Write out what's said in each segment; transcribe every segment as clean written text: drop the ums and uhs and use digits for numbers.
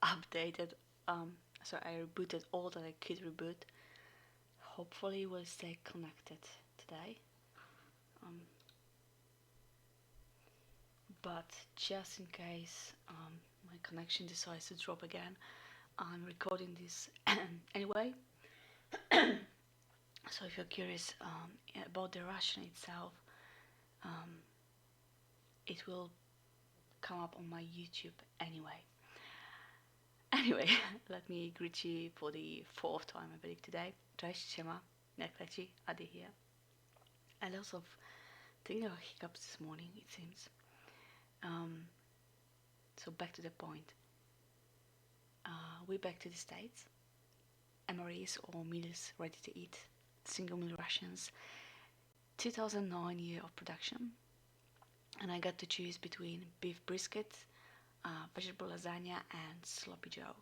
updated. So I rebooted all that I could reboot. Hopefully, we'll stay connected today. Um, but just in case my connection decides to drop again, I'm recording this anyway. So if you're curious about the ration itself, um, it will come up on my YouTube anyway. Anyway, let me greet you for the fourth time, I believe, today. Cześć, siema, jak leci, Adi here. A lot of technical hiccups this morning, it seems. So back to the point. We're back to the States. MREs, or meals ready to eat, single meal rations. 2009 year of production, and I got to choose between beef brisket, vegetable lasagna, and sloppy joe.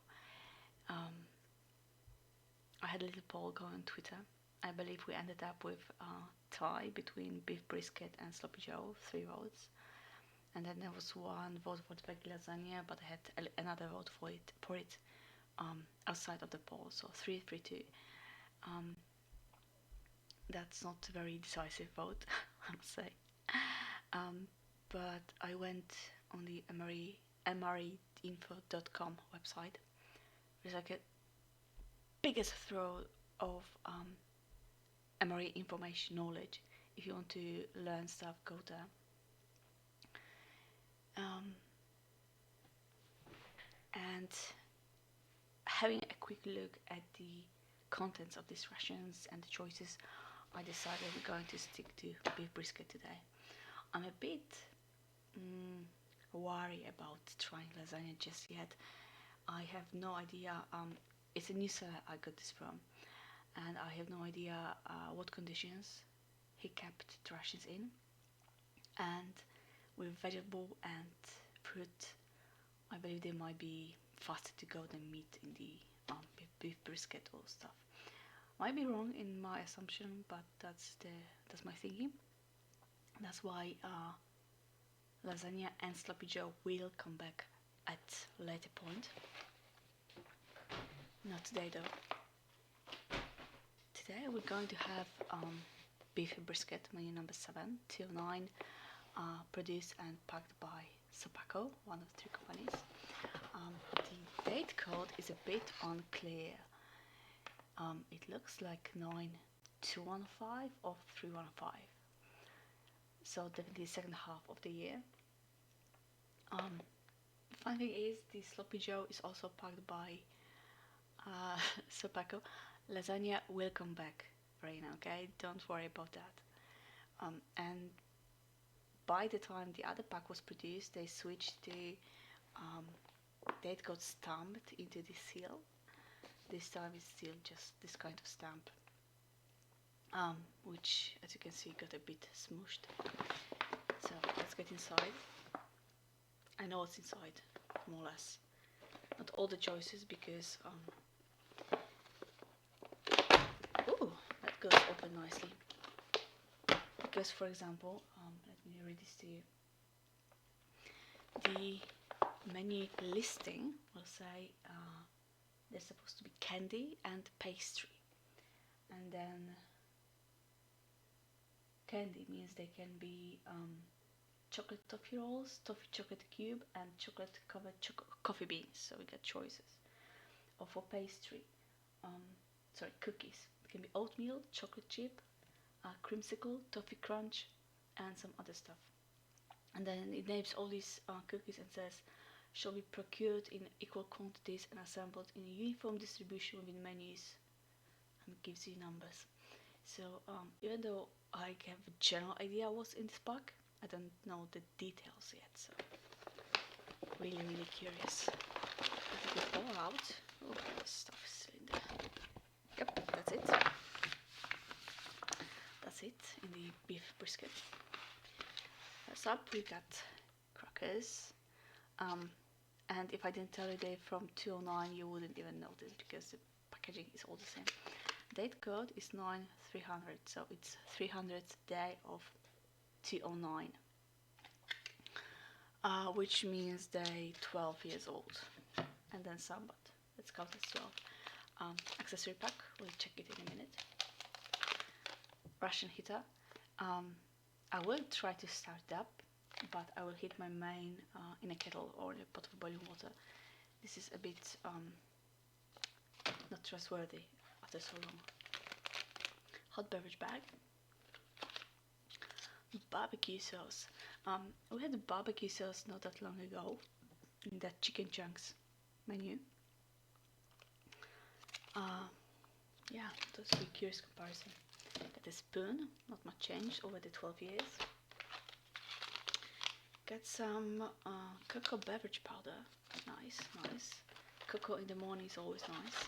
I had a little poll going on Twitter. I believe we ended up with a tie between beef brisket and sloppy joe, 3 votes. And then there was 1 vote for the veggie lasagna, but I had another vote for it outside of the poll, so 3-3-2. That's not a very decisive vote, I must say. But I went on the MREinfo.com website. There's like a biggest throw of MRE information knowledge. If you want to learn stuff, go there. And having a quick look at the contents of these rations and the choices, I decided we're going to stick to beef brisket today. I'm a bit wary about trying lasagna just yet. I have no idea. It's a new seller I got this from, and I have no idea what conditions he kept the rations in. And with vegetable and fruit, I believe they might be faster to go than meat in the beef brisket or stuff. Might be wrong in my assumption, but that's my thinking. That's why lasagna and sloppy joe will come back at a later point. Not today though. Today we're going to have beef brisket menu number 7, 209, produced and packed by Sopaco, one of the 3 companies. The date code is a bit unclear. It looks like 9215 or 315. So definitely the second half of the year. The fun thing is the sloppy joe is also packed by Sopaco. Lasagna will come back, Verena, okay? Don't worry about that. And by the time the other pack was produced, they switched the date got stamped into the seal. This time it's still just this kind of stamp, which, as you can see, got a bit smooshed. So let's get inside. I know what's inside, more or less. Not all the choices, because ooh, that goes open nicely. Because, for example, let me read this to you. The menu listing will say there's supposed to be candy and pastry, and then candy means they can be chocolate toffee rolls, toffee chocolate cube, and chocolate covered coffee beans. So we get choices. Or for pastry, cookies. It can be oatmeal, chocolate chip, creamsicle, toffee crunch, and some other stuff. And then it names all these cookies and says, shall be procured in equal quantities and assembled in a uniform distribution within menus, and it gives you numbers. So even though I have a general idea what's in this pack, I don't know the details yet, so really curious. Let it all out. Oh, this stuff is still in there. Yep, that's it. That's it in the beef brisket. First up, we got crackers. And if I didn't tell you they're from 209, you wouldn't even notice, because the packaging is all the same. Date code is 9300, so it's 300th day of 209, which means they're 12 years old. and then some, but let's count as 12. Accessory pack, we'll check it in a minute. Ration heater. I will try to start it up, but I will heat my main in a kettle or in a pot of boiling water. This is a bit not trustworthy after so long. Hot beverage bag. Barbecue sauce. We had barbecue sauce not that long ago in that chicken chunks menu. Yeah, that's a curious comparison. Got a spoon, not much change over the 12 years. Got some cocoa beverage powder. Nice, nice. Cocoa in the morning is always nice.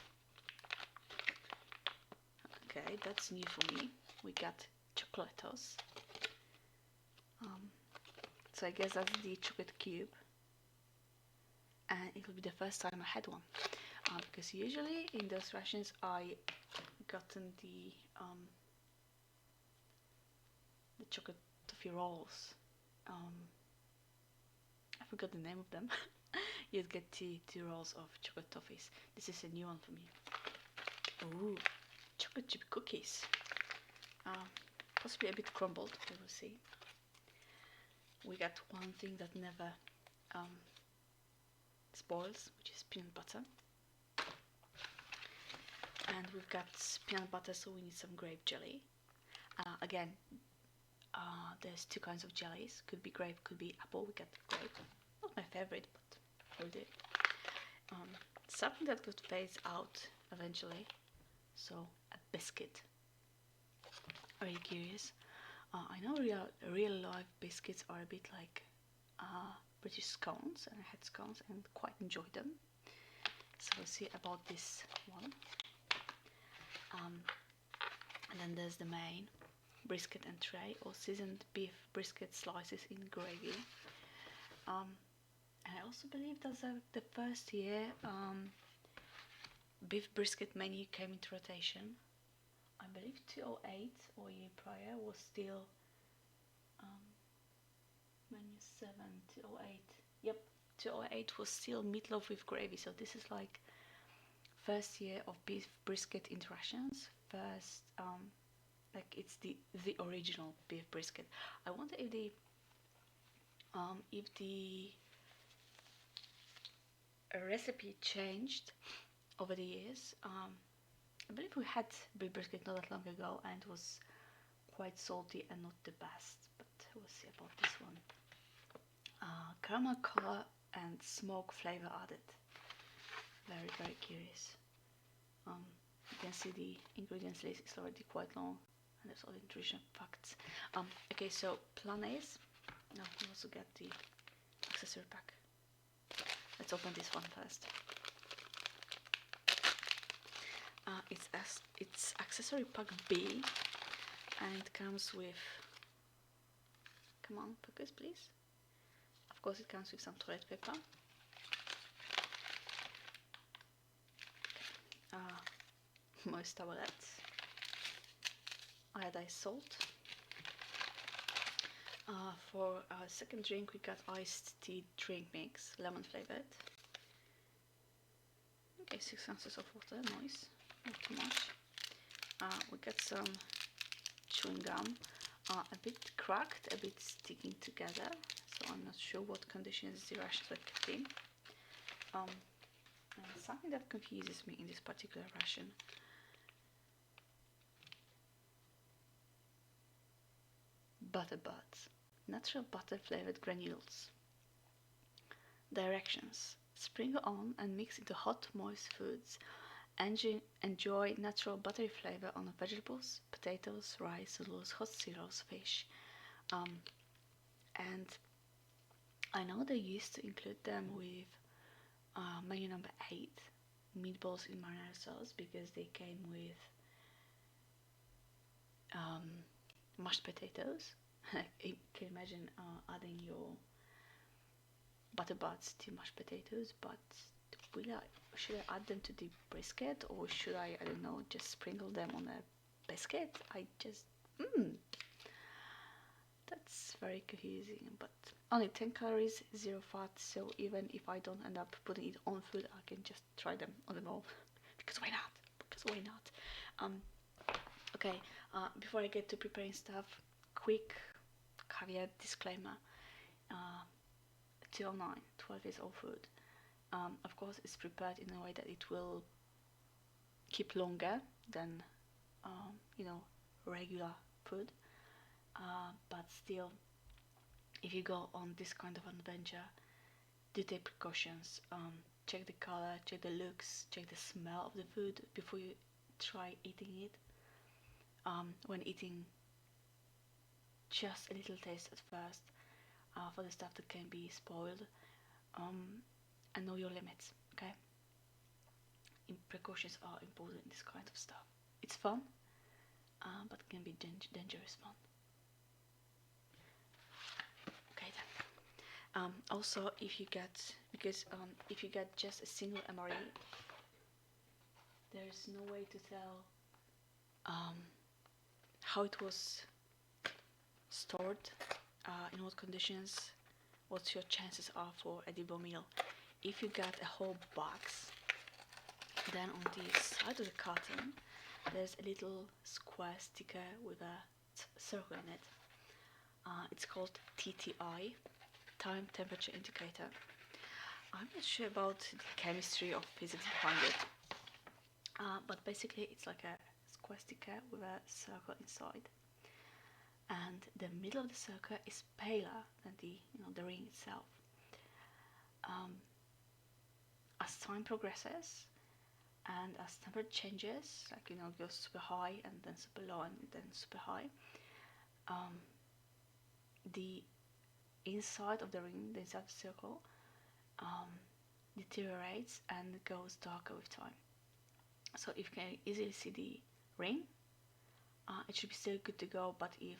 Okay, that's new for me. We got chocolatos. So I guess that's the chocolate cube. And it will be the first time I had one. Because usually in those rations I gotten the chocolate toffee rolls. I forgot the name of them. You'd get two rolls of chocolate toffees. This is a new one for me. Ooh, chocolate chip cookies. Possibly a bit crumbled, we will see. We got one thing that never spoils, which is peanut butter. And we've got peanut butter, so we need some grape jelly. Again, there's two kinds of jellies. Could be grape, could be apple. We got grape. Not my favorite, but will do. Something that could phase out eventually. So a biscuit. Very curious. I know real life biscuits are a bit like British scones, and I had scones and quite enjoyed them. So we'll see about this one. And then there's the main brisket and tray, or seasoned beef brisket slices in gravy. And I also believe that's the first year beef brisket menu came into rotation. I believe 208 or year prior was still menu 7, 208. Yep, 208 was still meatloaf with gravy. So this is like first year of beef brisket interactions. First, like it's the original beef brisket. I wonder if the recipe changed over the years. I believe we had beef brisket not that long ago, and it was quite salty and not the best. But we'll see about this one. Caramel color and smoke flavor added. Very, very curious. You can see the ingredients list is already quite long, and there's all the nutrition facts. Okay, so plan is. Now we also get the accessory pack. Let's open this one first. It's accessory pack B, and it comes with. Come on, focus, please. Of course, it comes with some toilet paper. Moist towelettes, iodized salt. For our second drink, we got iced tea drink mix, lemon flavored. Okay, 6 ounces of water, nice, not too much. We got some chewing gum, a bit cracked, a bit sticking together, so I'm not sure what conditions the rations were kept in. And something that confuses me in this particular ration. Butter buds, natural butter flavored granules. Directions: sprinkle on and mix into hot, moist foods. Enjoy natural buttery flavor on vegetables, potatoes, rice, noodles, hot cereals, fish. And I know they used to include them with menu number 8, meatballs in marinara sauce, because they came with mashed potatoes. You can imagine adding your butter buds to mashed potatoes, but should I add them to the brisket, or should I don't know, just sprinkle them on a biscuit? That's very confusing, but only 10 calories, 0 fat, so even if I don't end up putting it on food, I can just try them on the go. Because why not? Because why not? Okay, before I get to preparing stuff, quick caveat disclaimer. 209, 12 years old food. Of course, it's prepared in a way that it will keep longer than, regular food. But still, if you go on this kind of adventure, do take precautions. Check the color, check the looks, check the smell of the food before you try eating it. When eating, just a little taste at first for the stuff that can be spoiled, and know your limits. Okay, precautions are important in this kind of stuff. It's fun, but can be dangerous fun. Okay then. Also, if you get just a single MRE, there's no way to tell how it was stored, in what conditions, what your chances are for edible meal. If you get a whole box, then on the side of the carton there's a little square sticker with a circle in it. It's called TTI, time temperature indicator. I'm not sure about the chemistry or physics behind it, but basically it's like a square sticker with a circle inside, and the middle of the circle is paler than the ring itself. As time progresses and as temperature changes, like goes super high and then super low and then super high, the inside of the ring, the inside of the circle, deteriorates and goes darker with time. So if you can easily see the ring, it should be still good to go. But if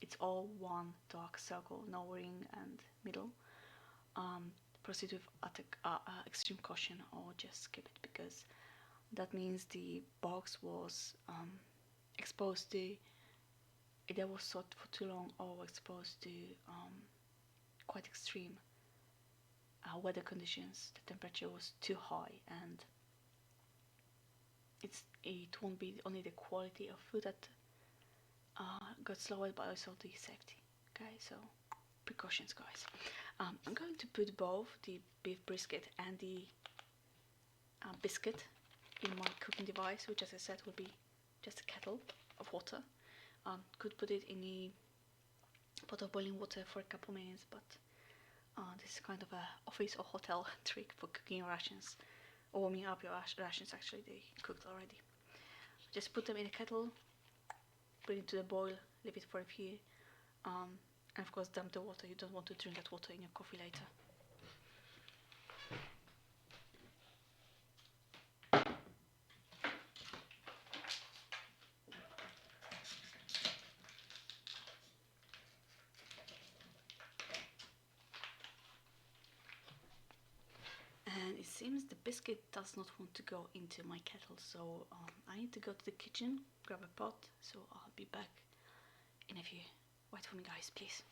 it's all one dark circle, no ring and middle, proceed with extreme caution or just skip it, because that means the box was exposed to, either was soaked for too long or exposed to quite extreme weather conditions. The temperature was too high, and it won't be only the quality of food that got lowered, but also the safety. Okay, so precautions, guys. I'm going to put both the beef brisket and the biscuit in my cooking device, which, as I said, will be just a kettle of water. Could put it in a pot of boiling water for a couple minutes, but this is kind of a office or hotel trick for cooking your rations, or warming up your rations. Actually, they cooked already. Just put them in a kettle, put it into the boil, leave it for a few, and of course dump the water. You don't want to drink that water in your coffee later. And it seems the biscuit does not want to go into my kettle, so I need to go to the kitchen, grab a pot, so I'll be back in a few. Wait for me, guys, please.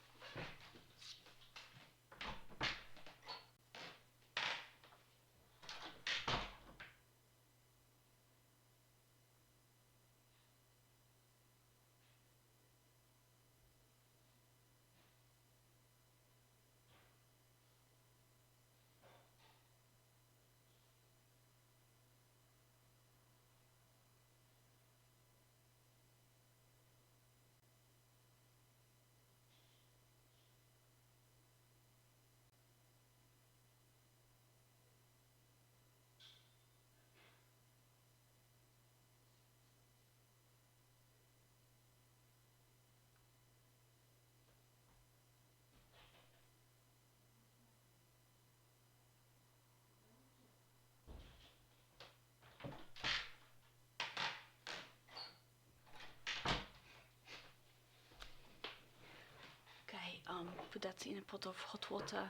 Put that in a pot of hot water.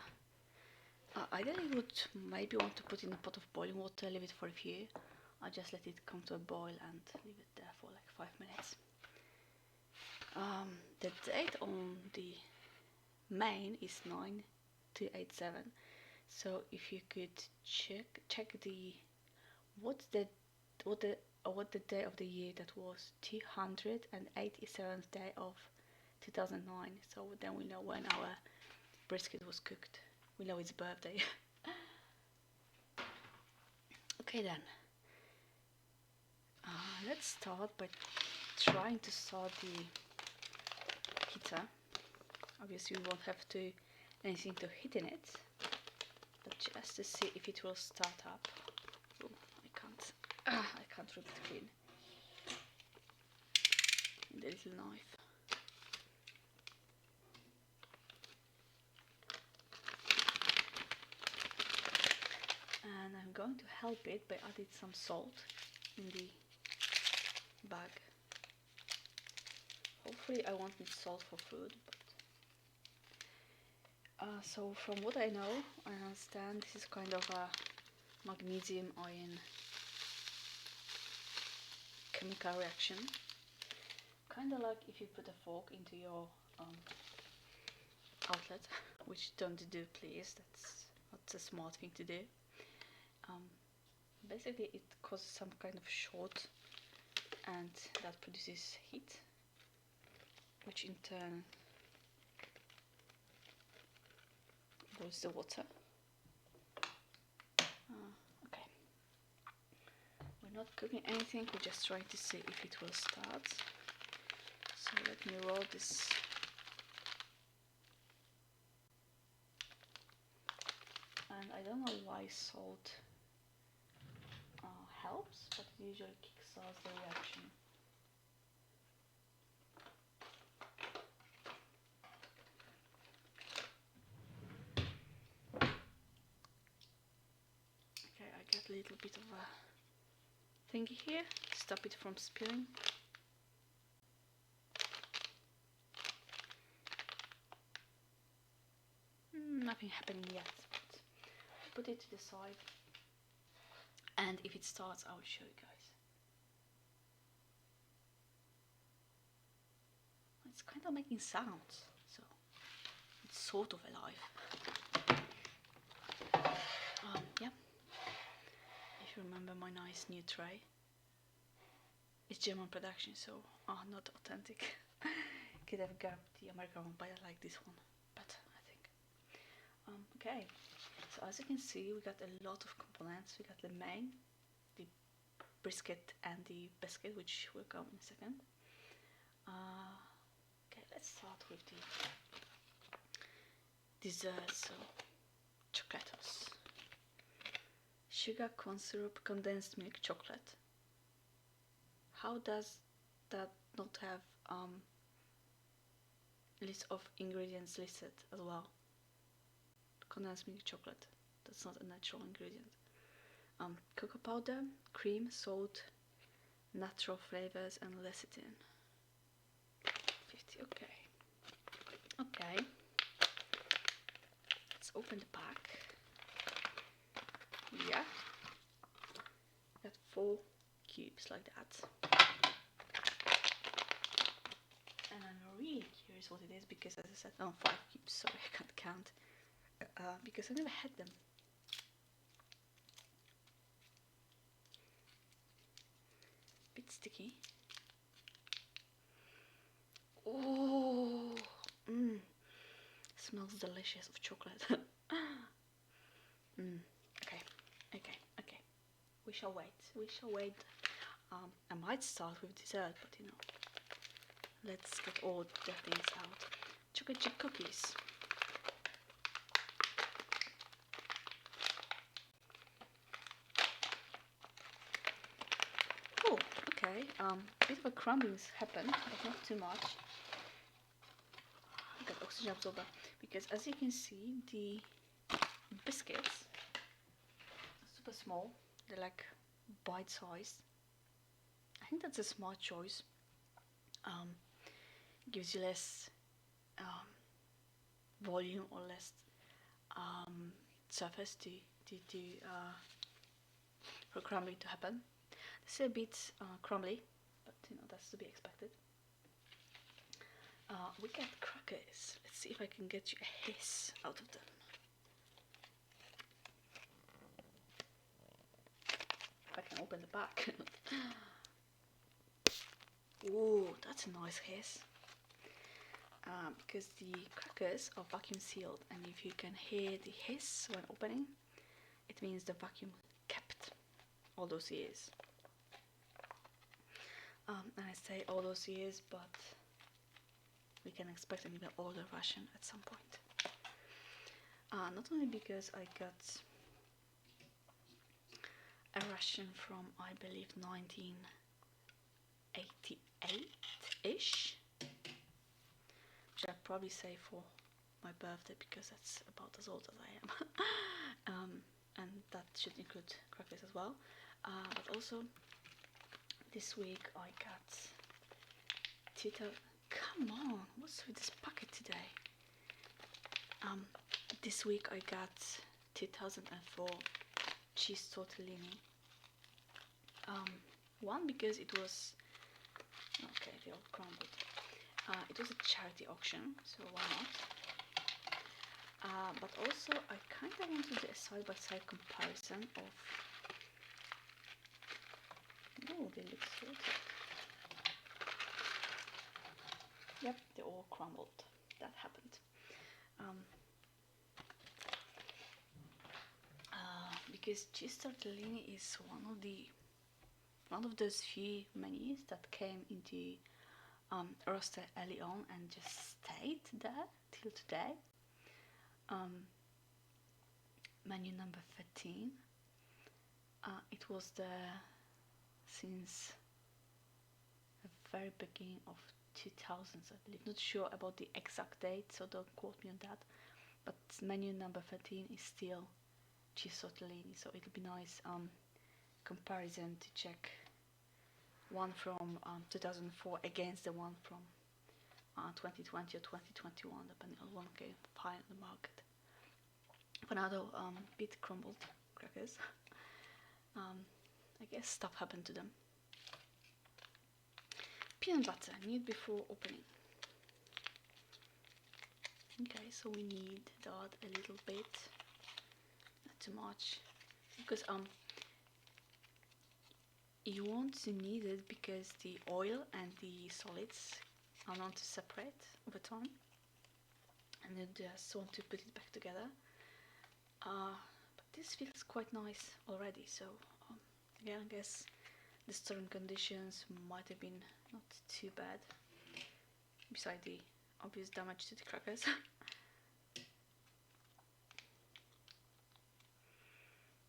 Ideally, you would maybe want to put in a pot of boiling water, leave it for a few. I just let it come to a boil and leave it there for like 5 minutes. The date on the main is 9287. So if you could check the what's the what the day of the year that was 287th day of 2009. So then we know when our brisket was cooked. We know it's birthday. Okay then. Let's start by trying to start the heater. Obviously we won't have to anything to heat in it, but just to see if it will start up. Oh, I can't rip it clean. The little knife. And I'm going to help it by adding some salt in the bag. Hopefully I won't need salt for food, but so from what I know, I understand this is kind of a magnesium ion chemical reaction. Kind of like if you put a fork into your outlet, which don't do please, that's not a smart thing to do. Basically it causes some kind of short and that produces heat, which in turn boils the water. Okay, we're not cooking anything, we're just trying to see if it will start. So let me roll this. And I don't know why salt helps, but it usually kickstarts the reaction. Okay, I get a little bit of a thingy here, stop it from spilling. Nothing happening yet, but put it to the side, and if it starts I will show you guys. It's kind of making sounds, so it's sort of alive. Yeah, if you remember my nice new tray, it's German production, so not authentic. Could have grabbed the American one, but I like this one better, I think. Okay, so as you can see, we got a lot of components. We got the main, the brisket, and the biscuit, which will come in a second. Okay, let's start with the desserts. So chocolates, sugar, corn syrup, condensed milk, chocolate. How does that not have list of ingredients listed as well? Condensed milk chocolate, that's not a natural ingredient. Cocoa powder, cream, salt, natural flavors, and lecithin. 50, okay. Let's open the pack. Yeah, got 4 cubes like that. And I'm really curious what it is, because as I said, 5 cubes, sorry, I can't count. Because I never had them. Bit sticky. Oh, smells delicious of chocolate. Okay. We shall wait. I might start with dessert, but you know, let's get all the things out. Chocolate chip cookies. Oh, okay. A bit of a crumbling's happened, but not too much. I got oxygen absorber, because as you can see, the biscuits are super small. They're like bite-sized. I think that's a smart choice. Gives you less volume or less surface for crumbling to happen. This is a bit crumbly, but you know, that's to be expected. We got crackers. Let's see if I can get you a hiss out of them. If I can open the back. Ooh, that's a nice hiss. Because the crackers are vacuum sealed, and if you can hear the hiss when opening, it means the vacuum kept all those years. And I say all those years, but we can expect an even older ration at some point. Not only because I got a ration from, I believe, 1988-ish, which I'd probably say for my birthday because that's about as old as I am. And that should include crackers as well. But also, this week I got come on, what's with this packet today? This week I got 2004 cheese tortellini. One, because it was okay, they all crumbled. It was a charity auction, so why not? But also I kind of wanted to do a side-by-side comparison of. Oh, they look salted. Yep, they all crumbled. That happened. Because cheese tortellini is one of those few menus that came into roster early on and just stayed there till today. Menu number 13. It was there since the very beginning of 2000s, I believe. Not sure about the exact date, so don't quote me on that. But menu number 13 is still cheese tortellini, so it'll be nice comparison to check one from 2004 against the one from 2020 or 2021, depending on what you find on the market. For now though, bit crumbled crackers. I guess stuff happened to them. Peanut butter, need before opening. Okay, so we need that a little bit, not too much, because you want to need it because the oil and the solids are not to separate over time, and you just want to put it back together. But this feels quite nice already, so again, I guess the storing conditions might have been not too bad, beside the obvious damage to the crackers.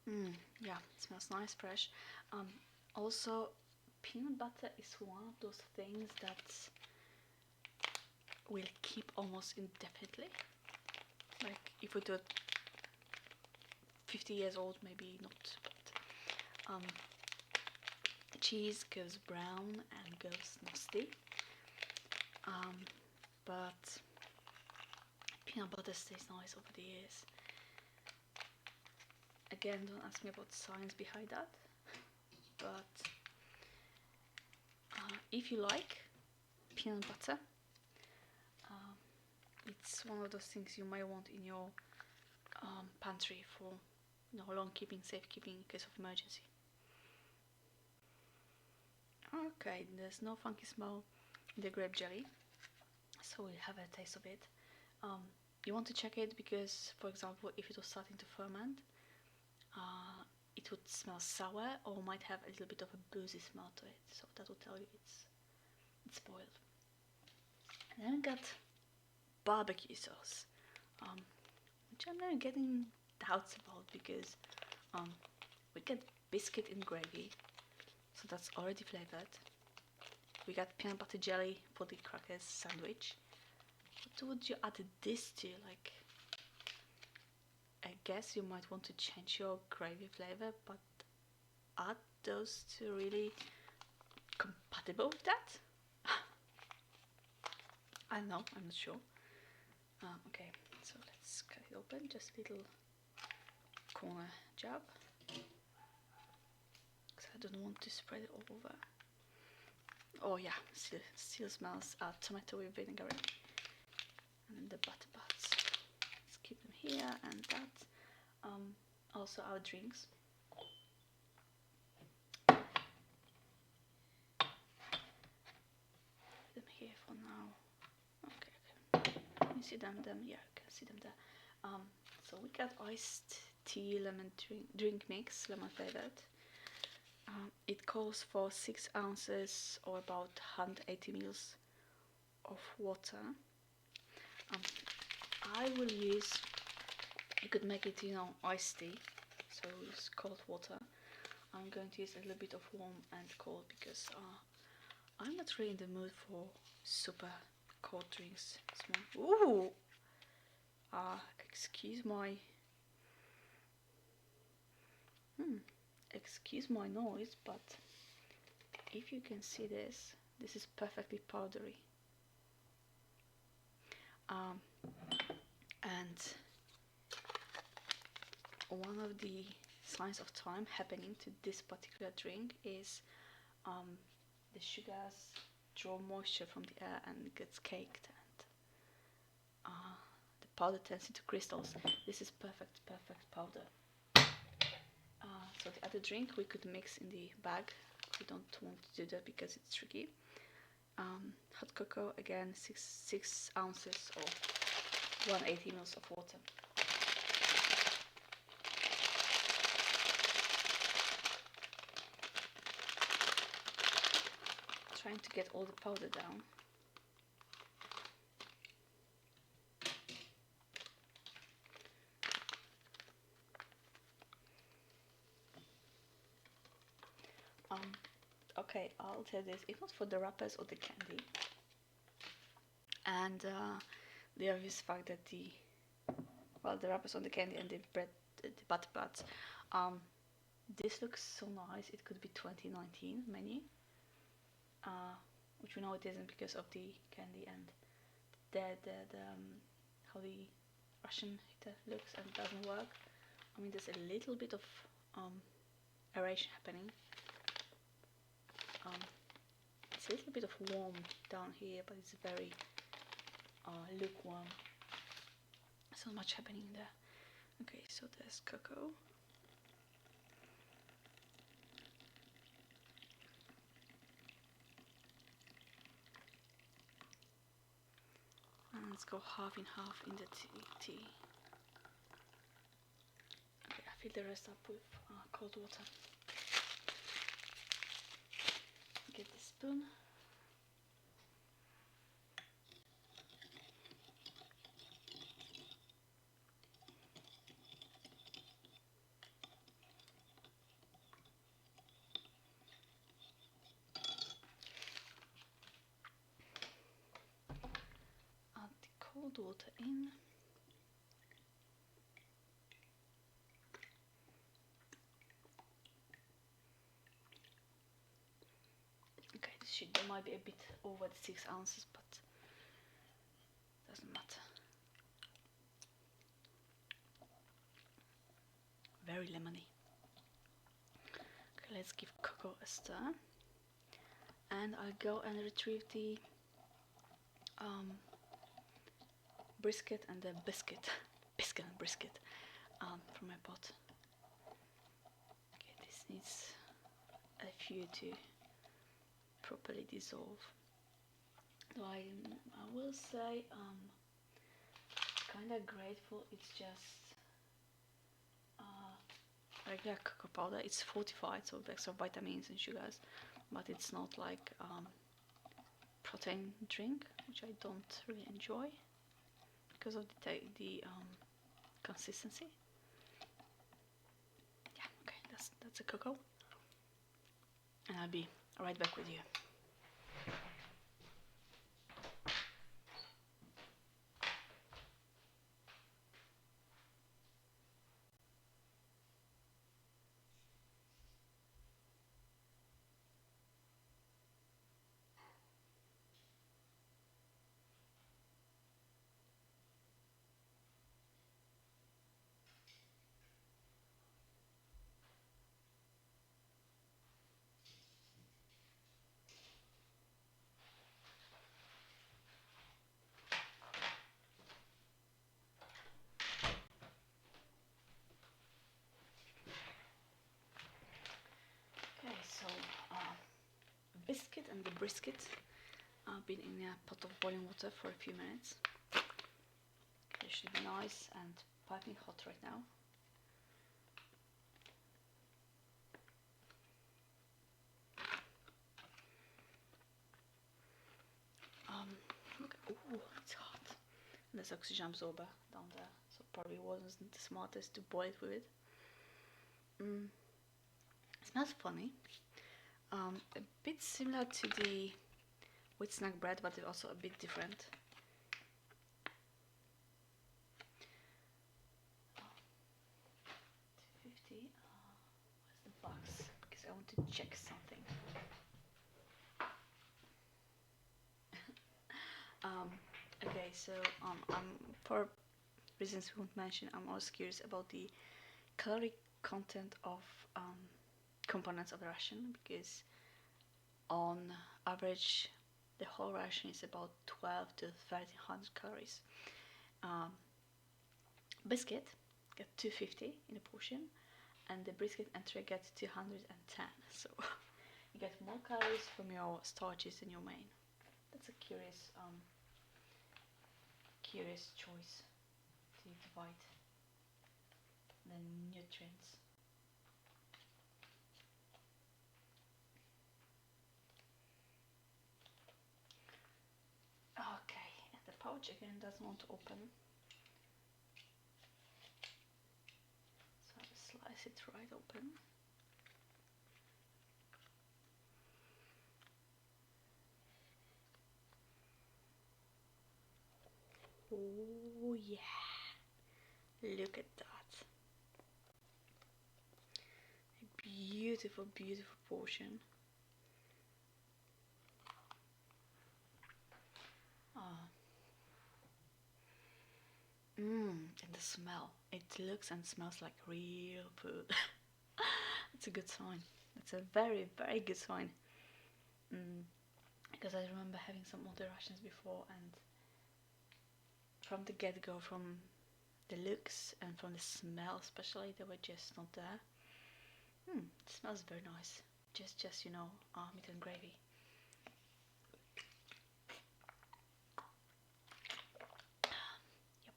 Yeah, it smells nice, fresh. Also, peanut butter is one of those things that will keep almost indefinitely. Like if we do it 50 years old, maybe not, but cheese goes brown and goes nasty. But peanut butter stays nice over the years. Again, don't ask me about the science behind that, but if you like peanut butter, it's one of those things you might want in your pantry for long keeping, safe keeping in case of emergency. Okay, there's no funky smell in the grape jelly, so we'll have a taste of it. You want to check it because, for example, if it was starting to ferment, it would smell sour or might have a little bit of a boozy smell to it, so that will tell you it's spoiled. And then we got barbecue sauce, which I'm now getting doubts about because we get biscuit in gravy, so that's already flavored. We got peanut butter jelly for the crackers sandwich. What would you add this to? Like, I guess you might want to change your gravy flavor, but are those two really compatible with that? I don't know, I'm not sure. Okay, so let's cut it open, just a little corner jab, because I don't want to spread it all over. Oh yeah, still smells tomato with vinegar. And the butter buds. Let's keep them here and that. Also our drinks. Them here for now. Okay. Can you see them? Yeah, you can see them there. So we got iced tea lemon drink mix, lemon flavored. It calls for 6 ounces or about 180 ml of water. I will use, you could make it, iced tea, so use cold water. I'm going to use a little bit of warm and cold because I'm not really in the mood for super cold drinks. Ooh! Excuse my... excuse my noise, but if you can see this, this is perfectly powdery. And one of the signs of time happening to this particular drink is the sugars draw moisture from the air and gets caked, and the powder turns into crystals. This is perfect powder. So the other drink we could mix in the bag. We don't want to do that because it's tricky. Hot cocoa, again, 6 ounces or 180 ml of water. Trying to get all the powder down. Okay, I'll tell this. It was for the wrappers or the candy, and the obvious fact that the wrappers on the candy and the butter buds. This looks so nice. It could be 2019 menu, which we know it isn't because of the candy and how the Russian heater looks and doesn't work. I mean, there's a little bit of aeration happening. It's a little bit of warm down here, but it's very lukewarm. There's not much happening there. Okay, so there's cocoa. And let's go half in half in the tea. Okay, I fill the rest up with cold water. Get the spoon. Add the cold water in. Okay, there might be a bit over the 6 ounces, but doesn't matter. Very lemony. Okay, let's give cocoa a stir. And I'll go and retrieve the brisket and the biscuit and brisket from my pot. Okay, this needs a few to properly dissolve. So I will say kind of grateful. It's just regular cocoa powder. It's fortified, so with extra vitamins and sugars, but it's not like protein drink, which I don't really enjoy because of the consistency. Yeah, okay, that's a cocoa, and I'll be right back with you. and the brisket. I've been in a pot of boiling water for a few minutes. It should be nice and piping hot right now. Look, ooh, it's hot. There's oxygen absorber down there, so probably wasn't the smartest to boil it with it. It smells funny. A bit similar to the wheat snack bread, but it's also a bit different. $2.50. Where's the box? Because I want to check something. Okay, so for reasons we won't mention, I'm always curious about the calorie content of components of the ration, because on average the whole ration is about 12 to 1300 calories. Biscuit get 250 in a portion, and the brisket and tray get 210. So you get more calories from your starches than your main. That's a curious choice to divide the nutrients. Okay, and the pouch again doesn't want to open, so I'll slice it right open. Oh yeah, look at that. A beautiful, beautiful portion. And the smell. It looks and smells like real food. It's a good sign. It's a very, very good sign. Because I remember having some other rations before, and from the get-go, from the looks and from the smell especially, they were just not there. It smells very nice. Just meat and gravy. Yep.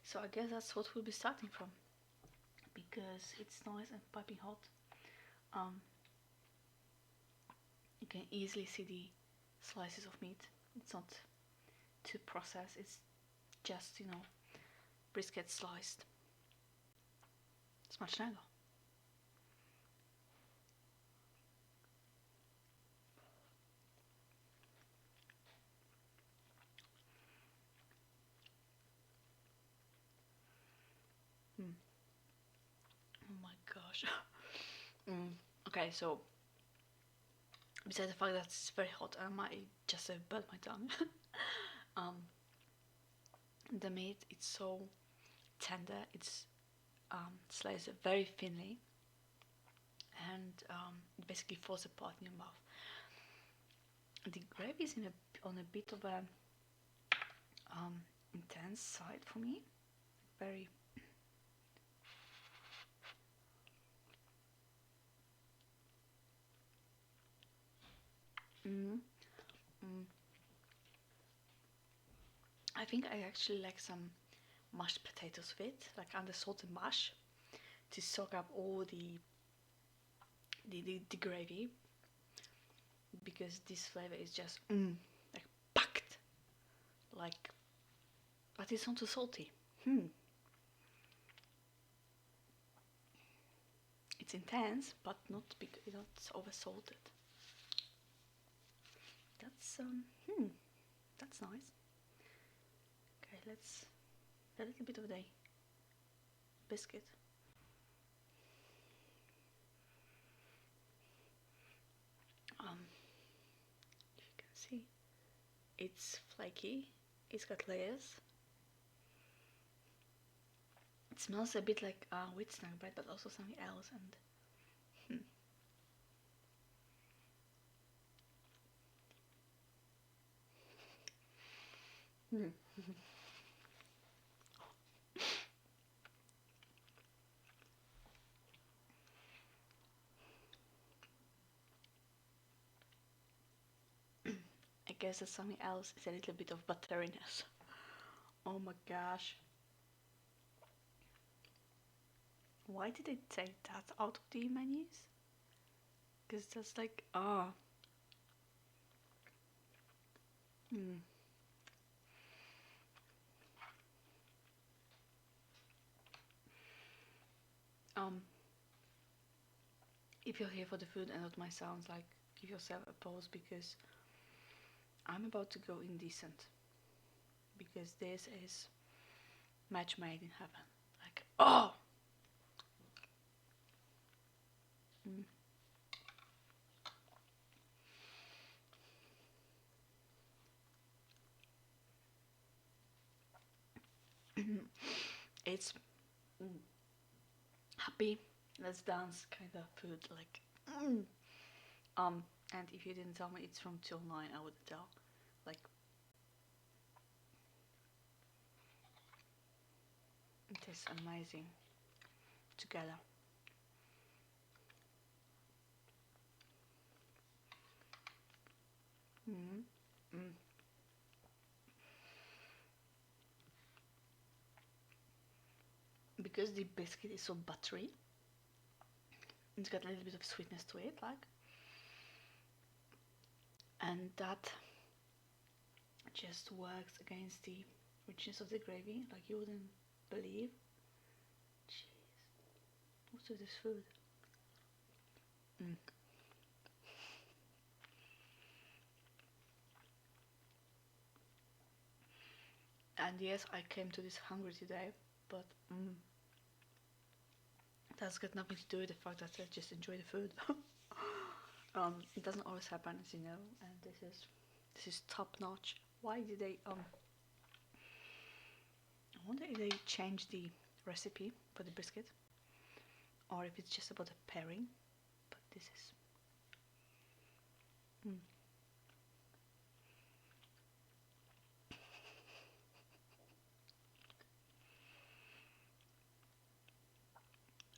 So I guess that's what we'll be starting from, because it's nice and piping hot. You can easily see the slices of meat. It's not too processed. It's just brisket sliced. Smacznego. Oh my gosh. Okay, so besides the fact that it's very hot, I might just have burnt my tongue. The meat, it's so tender. It's sliced very thinly, and it basically falls apart in your mouth. The gravy is on a bit of a intense side for me. Very. I think I actually like some mashed potatoes with it, like under salt and mash, to soak up all the gravy, because this flavor is just like packed, like, but it's not too salty. It's intense, but not over salted. That's nice. Okay, let's a little bit of the biscuit. If you can see, it's flaky. It's got layers. It smells a bit like wheat snack bread, but also something else. And guess that something else is a little bit of butteriness. Oh my gosh. Why did they take that out of the menus? Because that's like, ah. Mm. If you're here for the food and not my sounds, like, give yourself a pause because I'm about to go indecent. Because this is match made in heaven. Like, oh! Mm. It's happy, let's dance kind of food. Like, and if you didn't tell me it's from till 9, I would tell. Like, it is amazing together. Mm. Mm. Because the biscuit is so buttery, it's got a little bit of sweetness to it, like, and that just works against the richness of the gravy, like you wouldn't believe. Jeez, what's with this food? Mm. And yes, I came to this hungry today, but that's got nothing to do with the fact that I just enjoy the food. It doesn't always happen, as you know, and this is top notch. Why did they I wonder if they changed the recipe for the brisket, or if it's just about the pairing. But this is.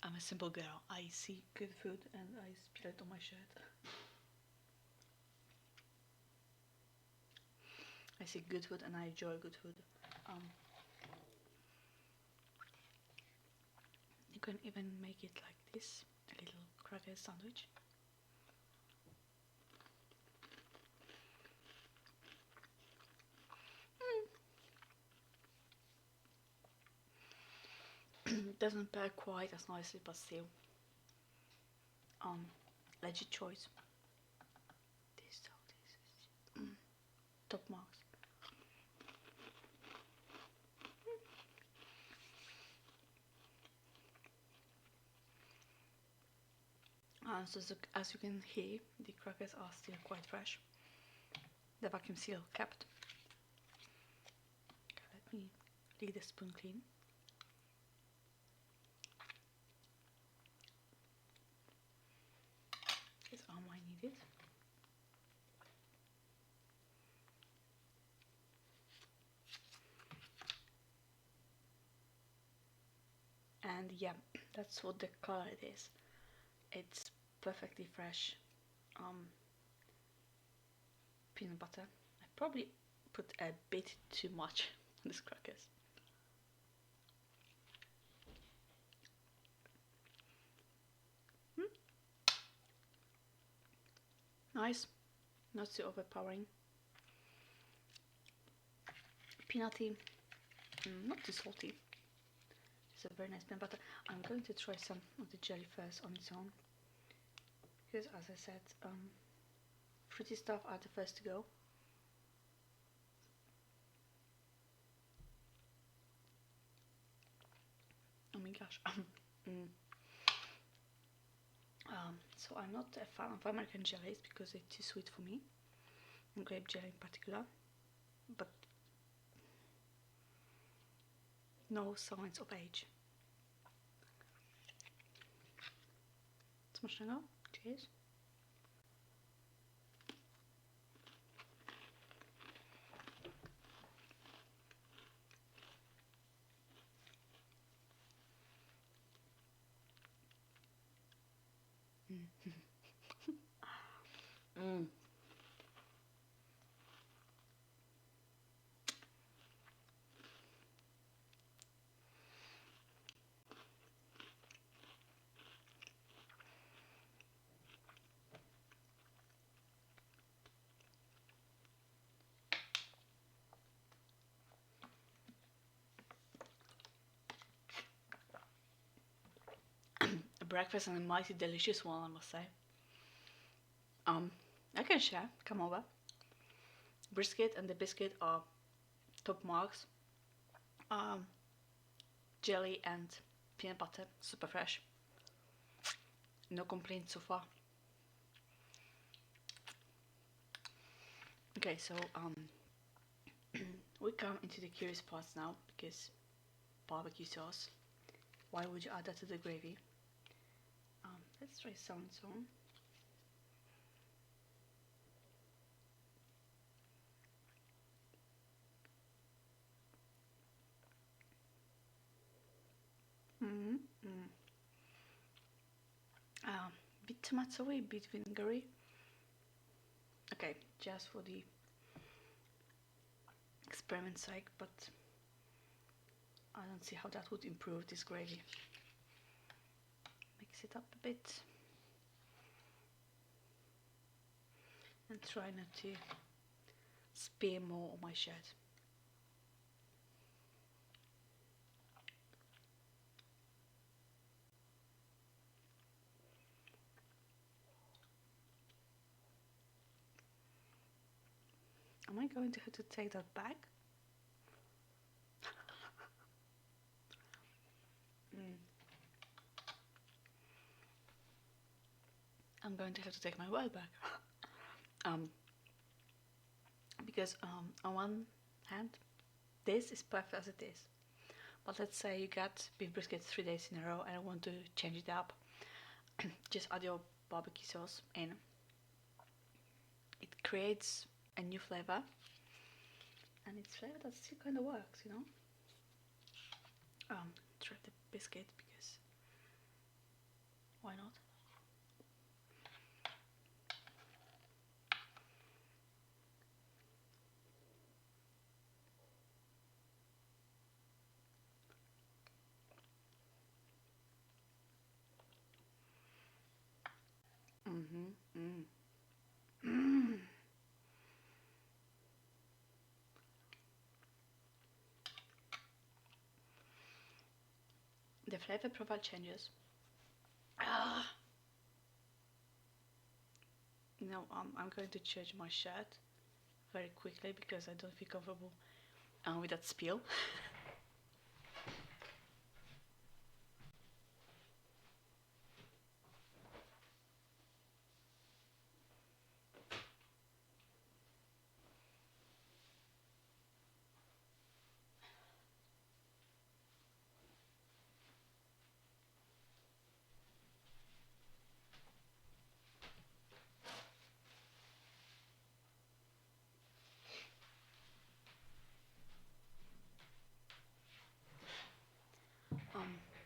I'm a simple girl. I see good food and I spill it on my shirt. I see good food and I enjoy good food. You can even make it like this, a little cracker sandwich. Doesn't pair quite as nicely, but still, legit choice. This is top marks. So as you can hear, the crackers are still quite fresh. The vacuum seal kept. Okay, let me leave the spoon clean. It's all I needed. And yeah, that's what the color it is. It's perfectly fresh peanut butter. I probably put a bit too much on these crackers. Nice, not too overpowering. Peanutty, not too salty. It's a very nice peanut butter. I'm going to try some of the jelly first on its own, because as I said, fruity stuff are the first to go. Oh my gosh. So I'm not a fan of American jellies because they're too sweet for me, and grape jelly in particular, but no signs of age. Smacznego. Cheers. breakfast and a mighty delicious one, I must say. I can share. Come over. Brisket and the biscuit are top marks. Jelly and peanut butter, super fresh. No complaints so far. Okay, so we come into the curious parts now, because barbecue sauce. Why would you add that to the gravy? Let's try some. Bit tomatoey, bit vinegary. Okay, just for the experiment's sake, but I don't see how that would improve this gravy. Mix it up a bit and try not to spill more on my shirt. Am I going to have to take that back? I'm going to have to take my word back. Because on one hand, this is perfect as it is. But let's say you got beef brisket 3 days in a row and I want to change it up. Just add your barbecue sauce in. It creates a new flavor, and it's flavor that still kind of works, you know. Try the biscuit, because why not? The flavor profile changes. No, I'm going to change my shirt very quickly because I don't feel comfortable with that spill.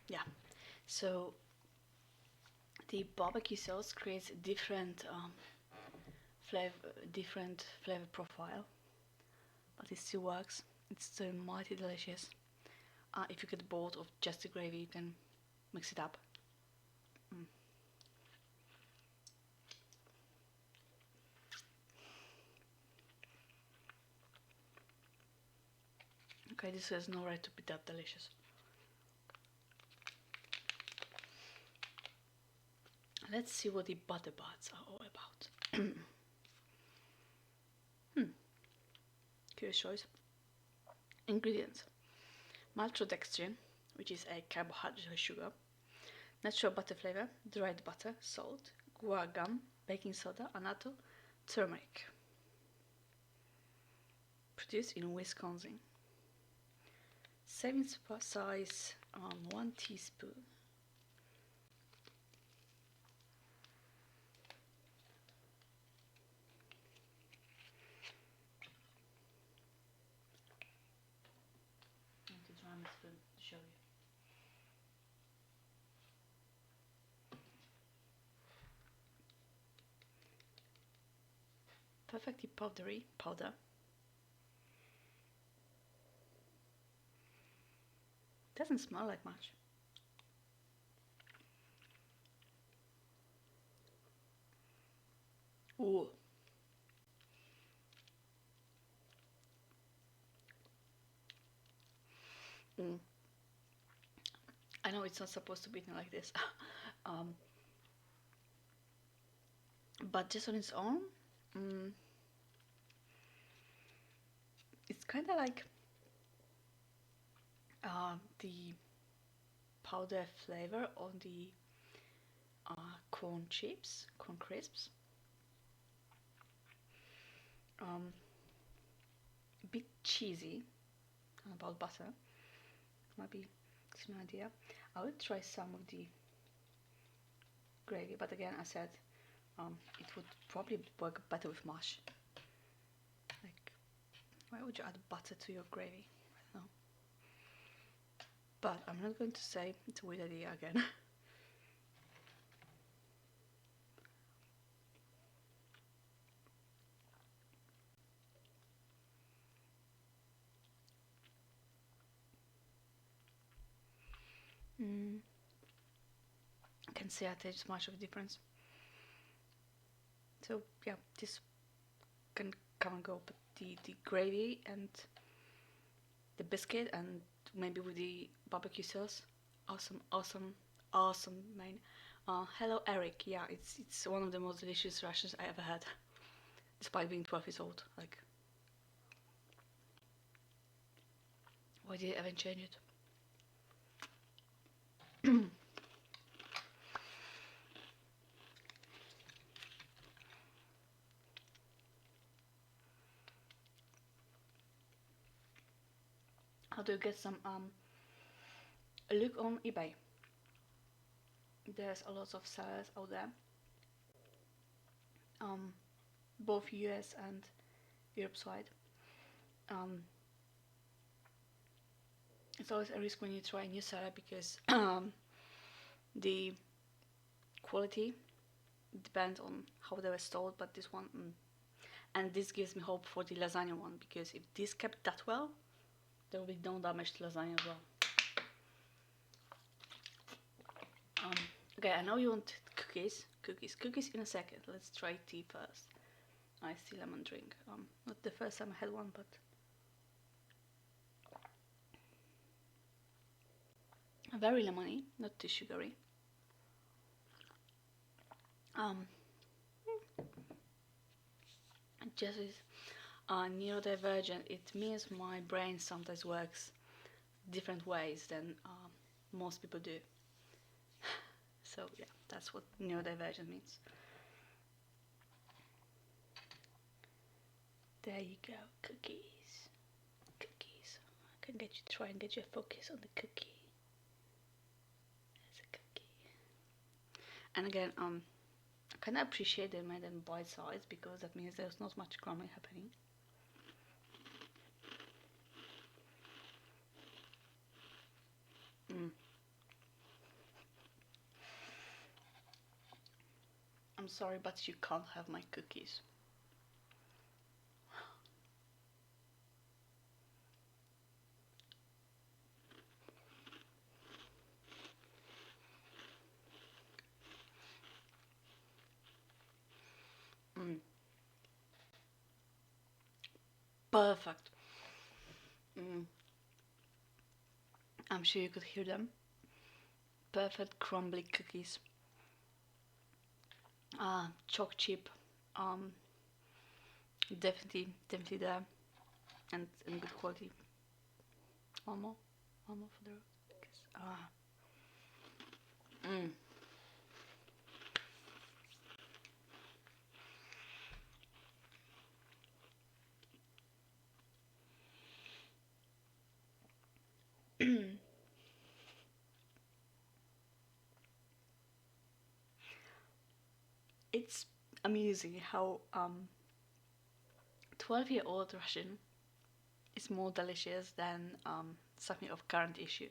Yeah, so the barbecue sauce creates a different flavor profile, but it still works. It's still mighty delicious. If you get bored of just the gravy, you can mix it up. Okay, this has no right to be that delicious. Let's see what the butter buds are all about. Curious choice. Ingredients: maltodextrin, which is a carbohydrate sugar, natural butter flavor, dried butter, salt, guar gum, baking soda, annatto, turmeric. Produced in Wisconsin. Serving size 1 teaspoon. I'm going to try my spoon to show you. Perfectly powdery powder. Doesn't smell like much. Ooh. I know it's not supposed to be eaten like this, um, but just on its own, mm, it's kind of like the powder flavor on the corn chips, corn crisps. A bit cheesy, about butter. Maybe it's an idea. I would try some of the gravy, but again, I said it would probably work better with mash. Like, why would you add butter to your gravy? I don't know. But I'm not going to say it's a weird idea again. I can say I taste much of a difference. So yeah, this can come and go, but the gravy and the biscuit and maybe with the barbecue sauce, awesome, awesome, awesome, man. Hello Eric, yeah, it's one of the most delicious rations I ever had, despite being 12 years old. Like, why did I even change it? How do you get some look on eBay. There's a lot of sellers out there, both US and Europe side. Um, it's always a risk when you try a new seller because the quality depends on how they were stored, but this one, and this gives me hope for the lasagna one, because if this kept that well, there will be no damage to lasagna as well. Okay, I know you want cookies in a second. Let's try tea first. Iced tea lemon drink. Not the first time I had one, but very lemony, not too sugary. Just is neurodivergent. It means my brain sometimes works different ways than most people do. So yeah, that's what neurodivergent means. There you go, cookies. Cookies. I can try and get you focus on the cookie. There's a cookie. And again, I kind of appreciate they made them bite size, because that means there's not much crumbling happening. I'm sorry, but you can't have my cookies. Perfect. I'm sure you could hear them. Perfect crumbly cookies. Choc chip. Definitely there, and good quality. One more for the cookies. It's amusing how 12-year-old Russian is more delicious than something of current issue.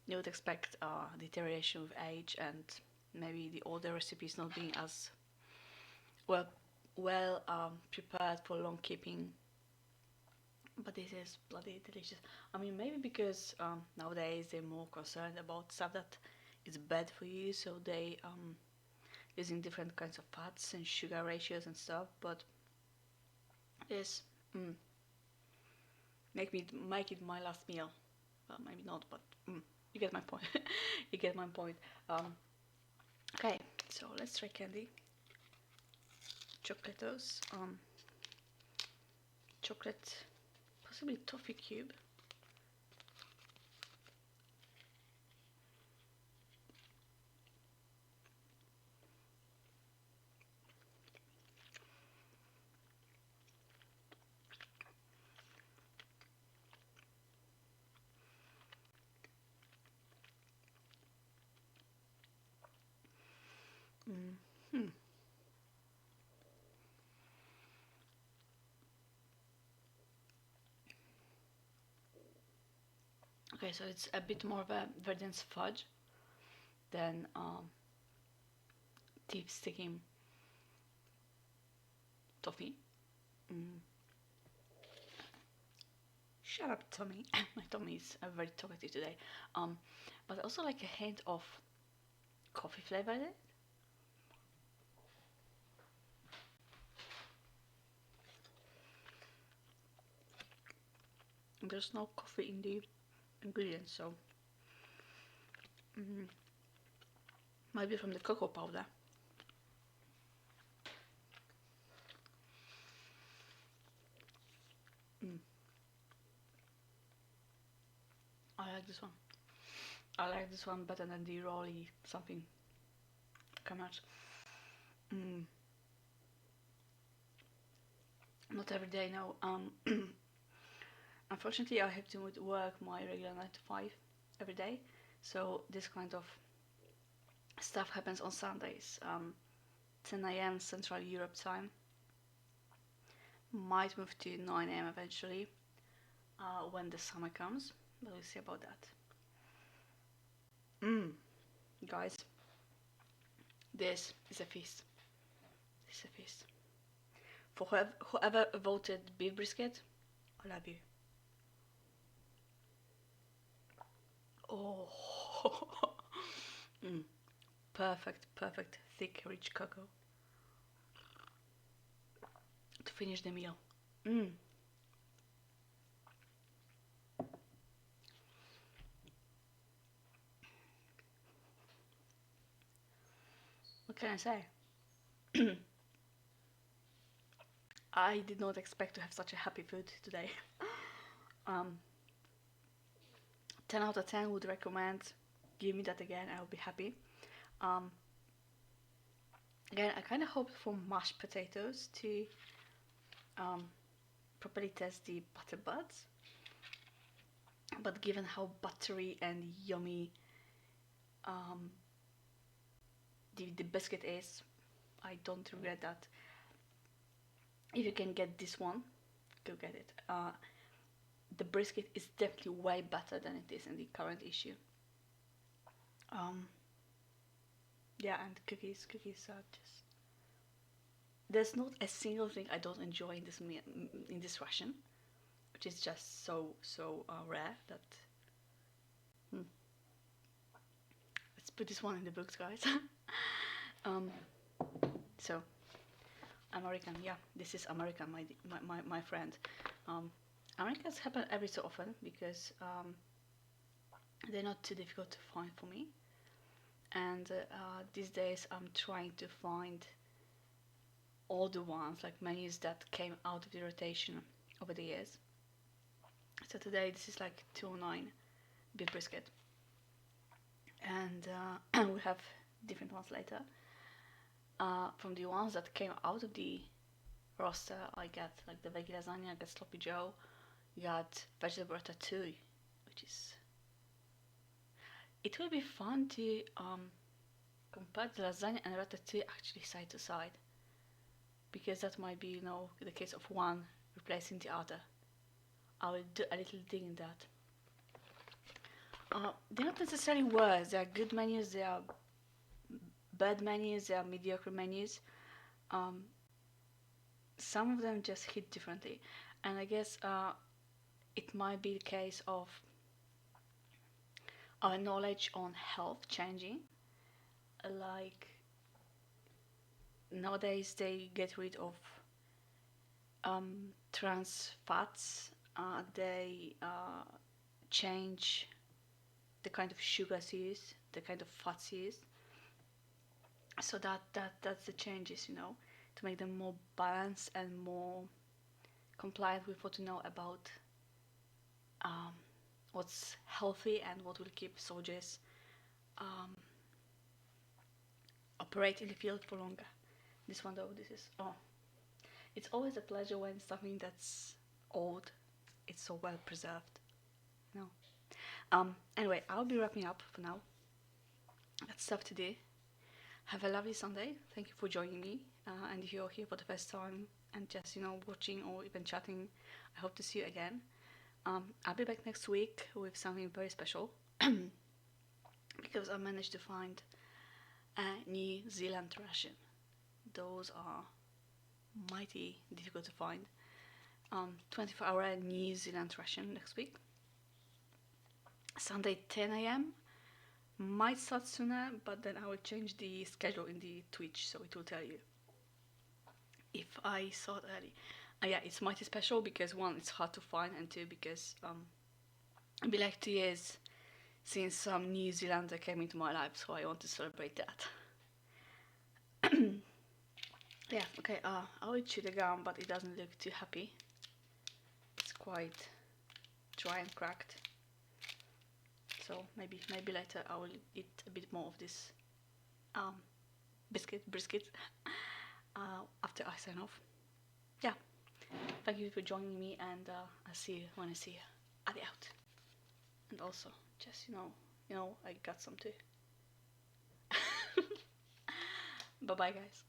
You would expect deterioration with age, and maybe the older recipes not being as well prepared for long keeping. But this is bloody delicious. I mean, maybe because nowadays they're more concerned about stuff that is bad for you, so they using different kinds of fats and sugar ratios and stuff. But this make it my last meal. Well, maybe not, but You get my point. You get my point. Okay, so let's try candy. Chocolatos. Chocolate, possibly toffee cube. Hmm. Okay, so it's a bit more of a verdance fudge than deep sticking toffee. Shut up, Tommy. My tummy is very talkative today. But also like a hint of coffee flavor in it. There's no coffee in the ingredients, so might be from the cocoa powder. I like this one. I like this one better than the rolly something. Come out. Not every day, no. Unfortunately, I have to work my regular 9 to 5 every day, so this kind of stuff happens on Sundays. 10 a.m. Central Europe time. Might move to 9 a.m. eventually when the summer comes, but we'll see about that. Guys, this is a feast. This is a feast. For whoever voted beef brisket, I love you. Oh, perfect, perfect, thick, rich cocoa to finish the meal. What can I say? I did not expect to have such a happy food today. 10 out of 10 would recommend. Give me that again, I'll be happy. Again, I kind of hoped for mashed potatoes to properly test the butter buds. But given how buttery and yummy the biscuit is, I don't regret that. If you can get this one, go get it. The brisket is definitely way better than it is in the current issue. Yeah, and cookies are just. There's not a single thing I don't enjoy in this ration, which is just so rare that. Let's put this one in the books, guys. So American, yeah, this is American, my friend. Americans happen every so often because they're not too difficult to find for me. And these days I'm trying to find all the ones, like menus that came out of the rotation over the years. So today this is like 209 beef brisket. And we have different ones later. From the ones that came out of the roster, I get like the veggie lasagna, I get sloppy joe, got vegetable ratatouille, which is. It will be fun to compare the lasagna and ratatouille actually side to side, because that might be, the case of one replacing the other. I will do a little dig in that. They're not necessarily worse. They are good menus. They are bad menus. They are mediocre menus. Some of them just hit differently, and I guess it might be the case of our knowledge on health changing. Like nowadays they get rid of trans fats. They change the kind of sugars used, the kind of fats used. So that's the changes, you know, to make them more balanced and more compliant with what you know about what's healthy and what will keep soldiers operate in the field for longer. This one though, this is it's always a pleasure when something that's old, it's so well preserved. No. Anyway, I'll be wrapping up for now. That's stuff to do. Have a lovely Sunday. Thank you for joining me. And if you're here for the first time and just, you know, watching or even chatting, I hope to see you again. I'll be back next week with something very special because I managed to find a New Zealand ration. Those are mighty difficult to find. 24-hour New Zealand ration next week. Sunday 10 a.m. Might start sooner, but then I will change the schedule in the Twitch, so it will tell you if I start early. Yeah, it's mighty special because one, it's hard to find, and two, because it'll be like 2 years since some New Zealander came into my life, so I want to celebrate that. Yeah, okay, I will chew the gum, but it doesn't look too happy. It's quite dry and cracked. So maybe later I will eat a bit more of this brisket after I sign off. Yeah, thank you for joining me, and I'll see you when I see you. I'll be out. And also, just you know, I got some too. Bye bye, guys.